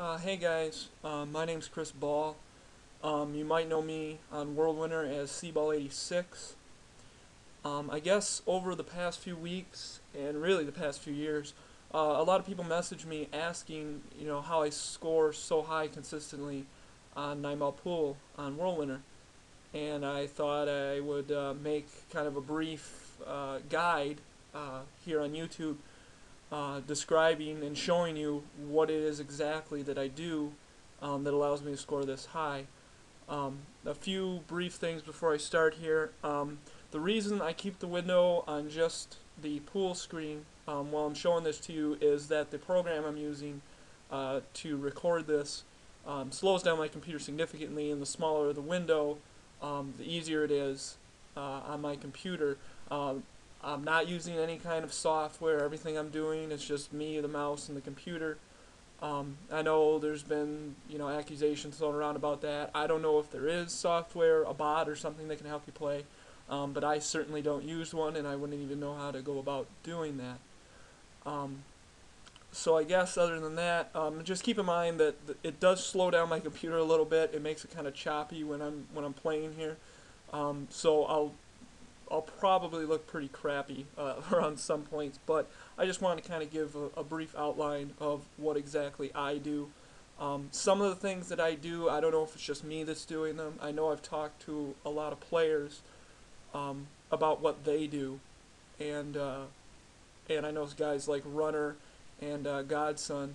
Hey guys, my name's Chris Ball. You might know me on worldwinner as cball86. I guess over the past few weeks and really the past few years, a lot of people message me asking, how I score so high consistently on 9-ball pool on worldwinner, and I thought I would make kind of a brief guide here on YouTube describing and showing you what it is exactly that I do that allows me to score this high. A few brief things before I start here. The reason I keep the window on just the pool screen while I'm showing this to you is that the program I'm using to record this slows down my computer significantly, and the smaller the window, the easier it is on my computer. I'm not using any kind of software. Everything I'm doing is just me, the mouse, and the computer. I know there's been, accusations thrown around about that. I don't know if there is software, a bot, or something that can help you play, but I certainly don't use one, and I wouldn't even know how to go about doing that. So I guess other than that, just keep in mind that it does slow down my computer a little bit. It makes it kind of choppy when I'm playing here. So I'll probably look pretty crappy around some points, but I just want to kind of give a brief outline of what exactly I do. Some of the things that I do, I don't know if it's just me that's doing them. I know I've talked to a lot of players about what they do, and I know guys like Runner and Godson,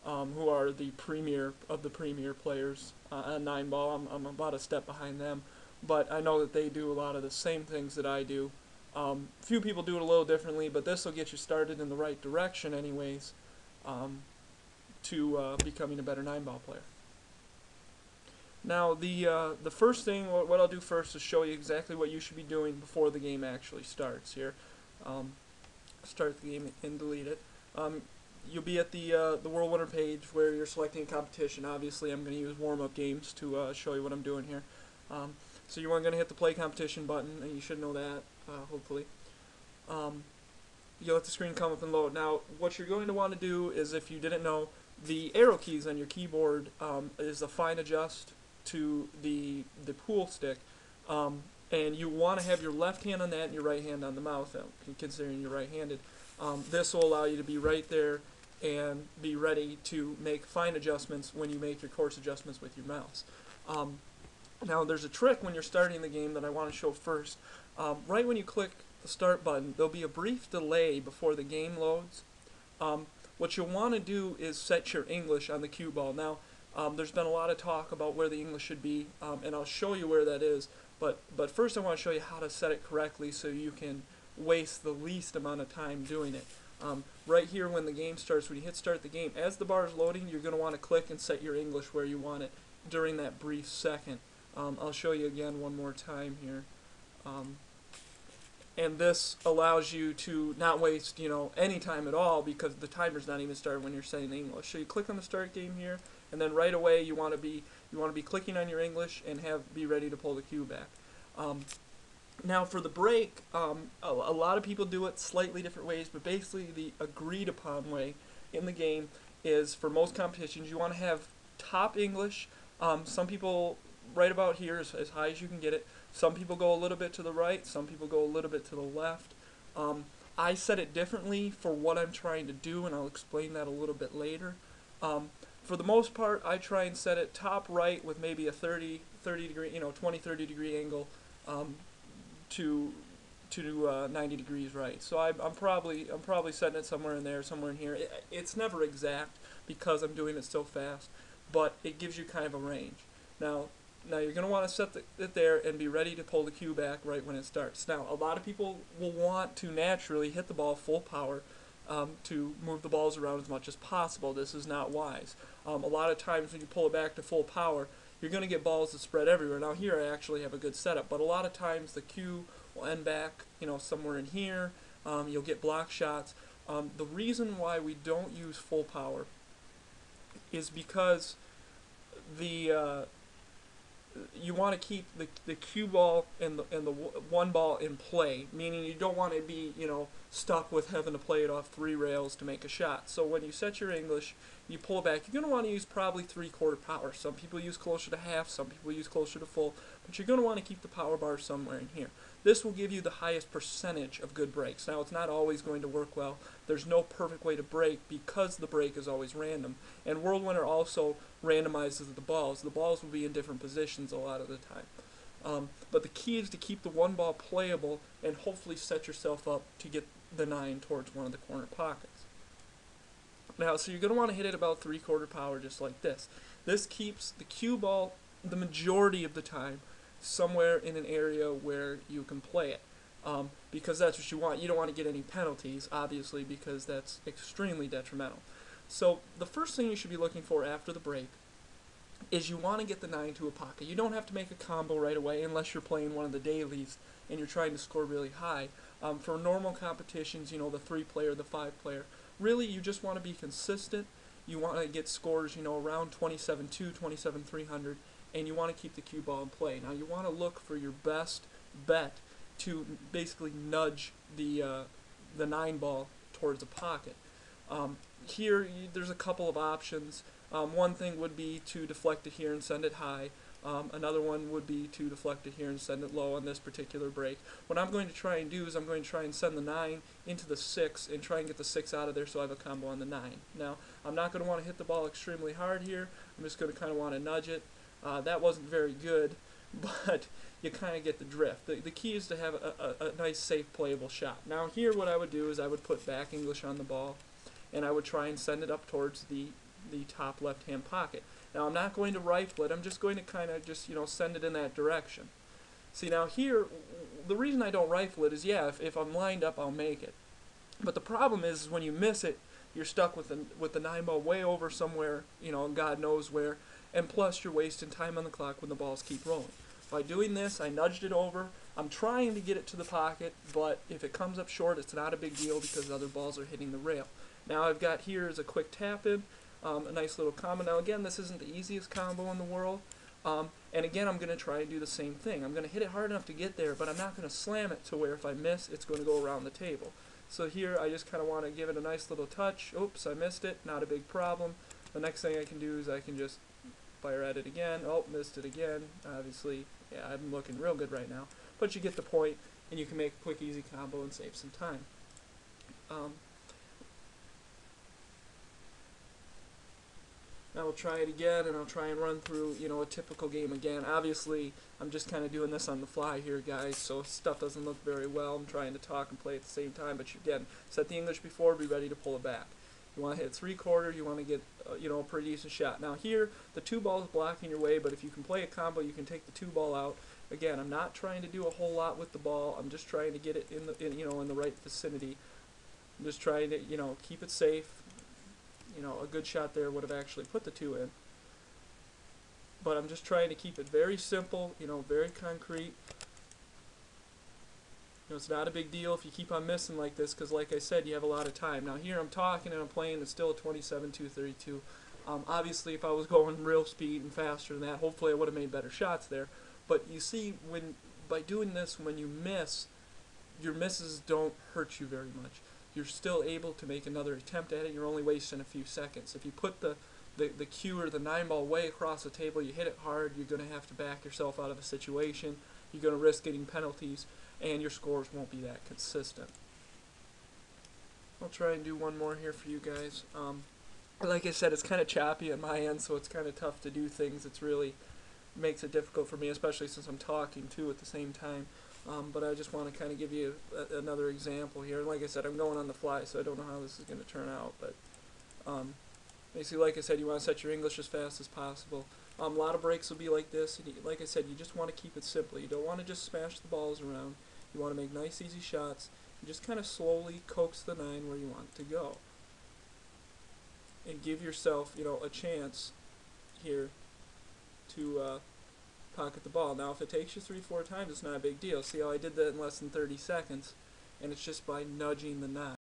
who are the premier of the premier players on 9-ball. I'm about a step behind them, but I know that they do a lot of the same things that I do. Few people do it a little differently, but this will get you started in the right direction anyways, to becoming a better 9-ball player. Now the first thing, what I'll do first is show you exactly what you should be doing before the game actually starts here. Start the game and delete it. You'll be at the World Winner page where you're selecting a competition. Obviously I'm going to use warm-up games to show you what I'm doing here. So you are going to hit the play competition button, and you should know that, hopefully. You'll let the screen come up and load. Now, what you're going to want to do is, if you didn't know, the arrow keys on your keyboard is a fine adjust to the pool stick. And you want to have your left hand on that and your right hand on the mouse, considering you're right-handed. This will allow you to be right there and be ready to make fine adjustments when you make your coarse adjustments with your mouse. Now there's a trick when you're starting the game that I want to show first. Right when you click the start button, there'll be a brief delay before the game loads. What you'll want to do is set your English on the cue ball. Now there's been a lot of talk about where the English should be, and I'll show you where that is, but first I want to show you how to set it correctly so you can waste the least amount of time doing it. Right here when the game starts, when you hit start the game, as the bar is loading, you're going to want to click and set your English where you want it during that brief second. I'll show you again one more time here. And this allows you to not waste, any time at all, because the timer's not even started when you're setting the English. So you click on the start game here, and then right away you want to be clicking on your English and be ready to pull the cue back. Now for the break, a lot of people do it slightly different ways, but basically the agreed upon way in the game is, for most competitions, you want to have top English. Some people right about here, as high as you can get it. Some people go a little bit to the right, some people go a little bit to the left. I set it differently for what I'm trying to do, and I'll explain that a little bit later. For the most part, I try and set it top right with maybe a 30 degree, 20-30 degree angle to 90 degrees right. So I'm probably setting it somewhere in there, somewhere in here. It's never exact because I'm doing it so fast, but it gives you kind of a range. Now you're going to want to set it there and be ready to pull the cue back right when it starts. Now, a lot of people will want to naturally hit the ball full power to move the balls around as much as possible. This is not wise. A lot of times when you pull it back to full power, you're going to get balls that spread everywhere. Now here I actually have a good setup, but a lot of times the cue will end back, somewhere in here. You'll get block shots. The reason why we don't use full power is because you want to keep the cue ball and the one ball in play, meaning you don't want to be, stuck with having to play it off 3 rails to make a shot. So when you set your English, you pull it back, you're going to want to use probably 3/4 power. Some people use closer to half, some people use closer to full, but you're going to want to keep the power bar somewhere in here. This will give you the highest percentage of good breaks. Now, it's not always going to work well. There's no perfect way to break because the break is always random. And World Winner also randomizes the balls. The balls will be in different positions a lot of the time. But the key is to keep the one ball playable and hopefully set yourself up to get the 9 towards one of the corner pockets. Now, so you're going to want to hit it about 3/4 power just like this. This keeps the cue ball the majority of the time somewhere in an area where you can play it. Because that's what you want. You don't want to get any penalties, obviously, because that's extremely detrimental. So the first thing you should be looking for after the break is you want to get the 9 to a pocket. You don't have to make a combo right away unless you're playing one of the dailies and you're trying to score really high. For normal competitions, the 3-player, the 5-player, really you just want to be consistent. You want to get scores, around 27-2, 27-300, and you want to keep the cue ball in play. Now you want to look for your best bet to basically nudge the 9 ball towards a pocket. Here, there's a couple of options. One thing would be to deflect it here and send it high. Another one would be to deflect it here and send it low on this particular break. What I'm going to try and do is I'm going to try and send the 9 into the 6 and try and get the 6 out of there so I have a combo on the 9. Now, I'm not going to want to hit the ball extremely hard here. I'm just going to kind of want to nudge it. That wasn't very good, but you kind of get the drift. The key is to have a nice, safe, playable shot. Now here what I would do is I would put back English on the ball, and I would try and send it up towards the top left-hand pocket. Now I'm not going to rifle it, I'm just going to kind of just, send it in that direction. See, now here, the reason I don't rifle it is, yeah, if I'm lined up, I'll make it. But the problem is when you miss it, you're stuck with the 9 ball way over somewhere, God knows where, and plus you're wasting time on the clock when the balls keep rolling. By doing this, I nudged it over. I'm trying to get it to the pocket, but if it comes up short, it's not a big deal because other balls are hitting the rail. Now I've got here is a quick tap in, a nice little combo. Now again, this isn't the easiest combo in the world, and again I'm going to try and do the same thing. I'm going to hit it hard enough to get there, but I'm not going to slam it to where if I miss, it's going to go around the table. So here I just kind of want to give it a nice little touch. Oops, I missed it. Not a big problem. The next thing I can do is I can just fire at it again. Oh, missed it again. Obviously, yeah, I'm looking real good right now. But you get the point, and you can make a quick, easy combo and save some time. Now we'll try it again, and I'll try and run through, a typical game again. Obviously, I'm just kind of doing this on the fly here, guys, so stuff doesn't look very well. I'm trying to talk and play at the same time, but you, again, set the English before, be ready to pull it back. You want to hit 3/4, you want to get, a pretty decent shot. Now here, the 2 ball is blocking your way, but if you can play a combo, you can take the 2 ball out. Again, I'm not trying to do a whole lot with the ball. I'm just trying to get it in the right vicinity. I'm just trying to, keep it safe. A good shot there would have actually put the 2 in. But I'm just trying to keep it very simple, very concrete. It's not a big deal if you keep on missing like this because, like I said, you have a lot of time. Now here I'm talking and I'm playing, it's still a 27-2-32. Obviously, if I was going real speed and faster than that, hopefully I would have made better shots there. But you see, by doing this, when you miss, your misses don't hurt you very much. You're still able to make another attempt at it. You're only wasting a few seconds. If you put the cue or the 9 ball way across the table, you hit it hard, you're going to have to back yourself out of a situation. You're going to risk getting penalties, and your scores won't be that consistent. I'll try and do one more here for you guys. Like I said, it's kind of choppy on my end, so it's kind of tough to do things. It's really makes it difficult for me, especially since I'm talking too at the same time. But I just want to kind of give you another example here. Like I said, I'm going on the fly, so I don't know how this is going to turn out. But basically, like I said, you want to set your English as fast as possible. A lot of breaks will be like this. And like I said, you just want to keep it simple. You don't want to just smash the balls around. You want to make nice, easy shots. You just kind of slowly coax the 9 where you want it to go. And give yourself, a chance here to pocket the ball. Now, if it takes you 3-4 times, it's not a big deal. See how I did that in less than 30 seconds? And it's just by nudging the 9.